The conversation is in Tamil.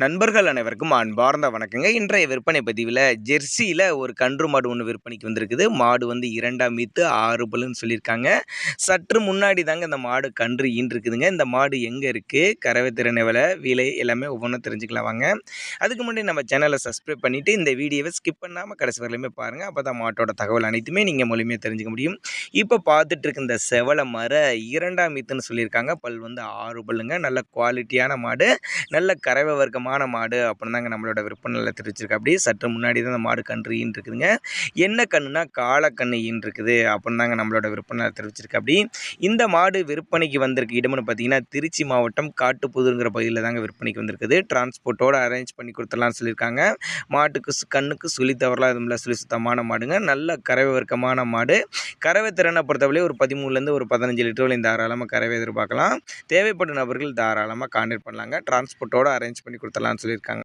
நண்பர்கள் அனைவருக்கும் அன்பார்ந்த வணக்கங்க. இன்றைய விற்பனை பதிவில் ஜெர்சியில் ஒரு கன்று மாடு ஒன்று விற்பனைக்கு வந்திருக்குது. மாடு வந்து 2ஆம் ஈத்து 6 பல்லுன்னு சொல்லியிருக்காங்க. சற்று முன்னாடி தாங்க இந்த மாடு கன்று ஈன்றுருக்குதுங்க. இந்த மாடு எங்கே இருக்குது, கறவை திறன் எவ்வளோ, விலை எல்லாமே ஒவ்வொன்றும் தெரிஞ்சுக்கலாம் வாங்க. அதுக்கு முன்னாடி நம்ம சேனலை சப்ஸ்கிரைப் பண்ணிவிட்டு இந்த வீடியோவை ஸ்கிப் பண்ணாமல் கடைசி வரலையுமே பாருங்கள். அப்போ தான் மாட்டோட தகவல் அனைத்துமே நீங்கள் மூலியமாக தெரிஞ்சுக்க முடியும். இப்போ பார்த்துட்டு இருக்க இந்த செவலை மர 2ஆம் ஈத்துன்னு சொல்லியிருக்காங்க. பல் வந்து 6 பல்லுங்க. நல்ல குவாலிட்டியான மாடு, நல்ல கறவை வர்க்கமான மாடு அப்படின்னு தாங்க நம்மளோட விற்பனையில் தெரிவிச்சிருக்கு. அப்படியே சற்று முன்னாடி தான் இந்த மாடு கன்று ஈன் இருக்குதுங்க. என்ன கண்ணுனா காலக்கண்ணு ஈன் இருக்குது அப்படின்னு தாங்க நம்மளோட விற்பனையில் தெரிவிச்சிருக்கு. அப்படி இந்த மாடு விற்பனைக்கு வந்திருக்கு இடம்னு பார்த்தீங்கன்னா திருச்சி மாவட்டம் காட்டுப்புதூருங்கிற பகுதியில் தாங்க விற்பனைக்கு வந்திருக்குது. டிரான்ஸ்போர்ட்டோடு அரேஞ்ச் பண்ணி கொடுத்துடலாம்னு சொல்லியிருக்காங்க. மாட்டுக்கு கண்ணுக்கு சுழி தவறலாம் எதுவும் இல்லை, சுழி சுத்தமான மாடுங்க. நல்ல கறவை வர்க்கமான மாடு. கறவை திறனை பொறுத்தவரை ஒரு 13லேருந்து ஒரு 15 லிட்டர் வரையும் தாராளமாக கறவை எதிர்பார்க்கலாம். தேவைப்படும் நபர்கள் தாராளமாக கான்டாக்ட் பண்ணலாங்க. டிரான்ஸ்போர்ட்டோடு அரேஞ்ச் பண்ணி கொடுத்துடலாம்னு சொல்லியிருக்காங்க.